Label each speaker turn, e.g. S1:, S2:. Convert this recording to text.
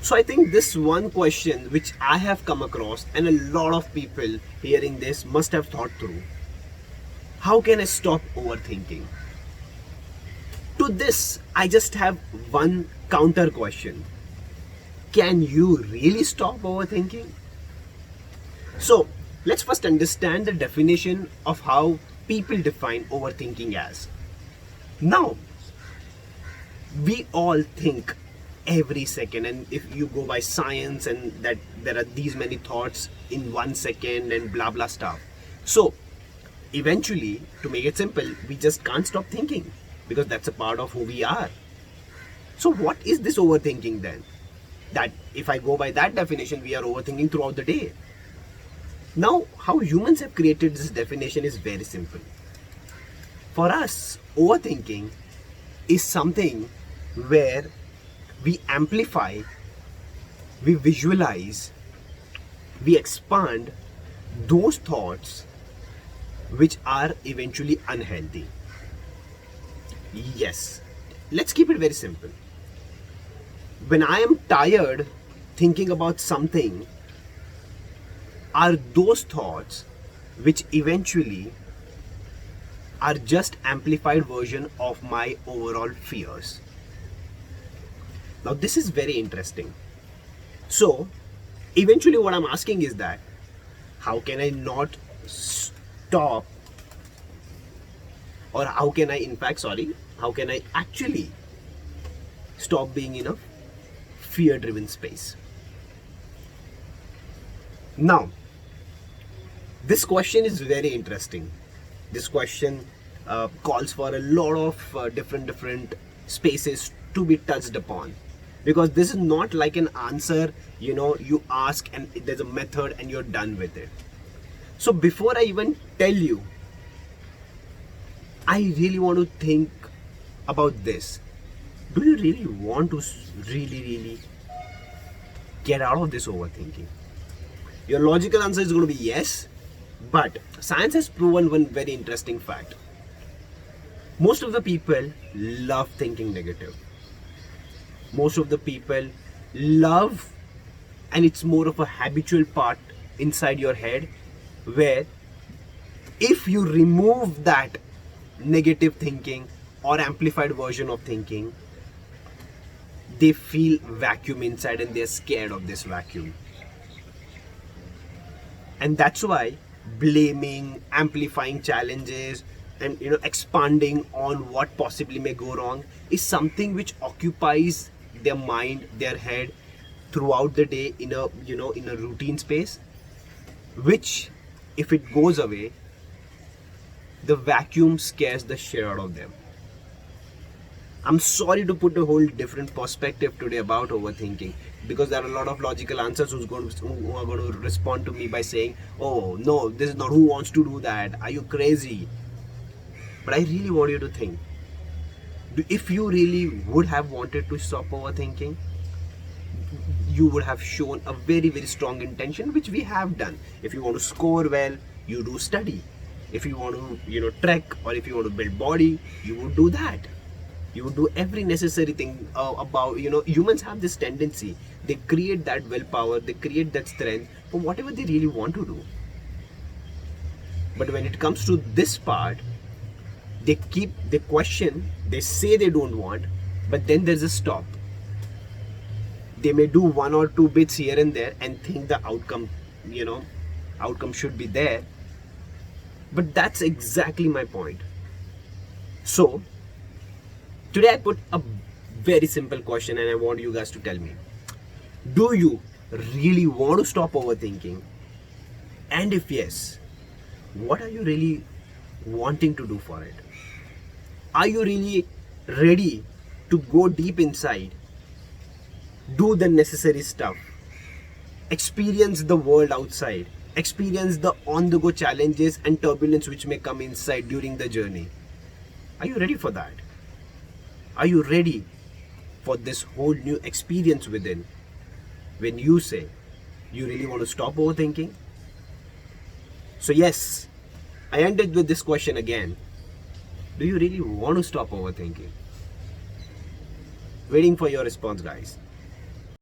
S1: So I think this one question which I have come across, and a lot of people hearing this must have thought through. How can I stop overthinking? To this, I just have one counter question. Can you really stop overthinking? So, let's first understand the definition of how people define overthinking as. Now, we all think every second, and if you go by science and that there are these many thoughts in 1 second and blah blah stuff. So, eventually, to make it simple, we just can't stop thinking because that's a part of who we are. So, what is this overthinking then? That if I go by that definition, we are overthinking throughout the day. Now, how humans have created this definition is very simple. For us, overthinking is something where we amplify, we visualize, we expand those thoughts which are eventually unhealthy. Yes, let's keep it very simple. When I am tired thinking about something, are those thoughts which eventually are just amplified version of my overall fears. Now this is very interesting. So eventually what I'm asking is that how can I not stop, or how can I actually stop being in a fear driven space? Now this question is very interesting. This question calls for a lot of different spaces to be touched upon, because this is not like an answer you ask and there's a method and you're done with it. So before I even tell you, I really want to think about this. Do you really want to really get out of this overthinking? Your logical answer is going to be yes, but science has proven one very interesting fact. Most of the people love thinking negative. Most of the people love, and it's more of a habitual part inside your head, where if you remove that negative thinking or amplified version of thinking, they feel vacuum inside and they're scared of this vacuum. And that's why blaming, amplifying challenges, and expanding on what possibly may go wrong is something which occupies their mind, their head throughout the day in a routine space, which if it goes away, the vacuum scares the shit out of them. I'm sorry to put a whole different perspective today about overthinking, because there are a lot of logical answers who are going to respond to me by saying, oh no, this is not, who wants to do that, are you crazy? But I really want you to think, if you really would have wanted to stop overthinking, you would have shown a very strong intention, which we have done. If you want to score well, you do study. If you want to trek, or if you want to build body, you would do that. You would do every necessary thing about humans have this tendency. They create that willpower, they create that strength for whatever they really want to do. But when it comes to this part, they question, they say they don't want, but then there's a stop. They may do 1 or 2 bits here and there and think the outcome should be there. But that's exactly my point. So today I put a very simple question and I want you guys to tell me, do you really want to stop overthinking? And if yes, what are you really wanting to do for it? Are you really ready to go deep inside, do the necessary stuff, experience the world outside, experience the on-the-go challenges and turbulence which may come inside during the journey? Are you ready for that? Are you ready for this whole new experience within, when you say you really want to stop overthinking? So yes, I ended with this question again. Do you really want to stop overthinking? Waiting for your response, guys.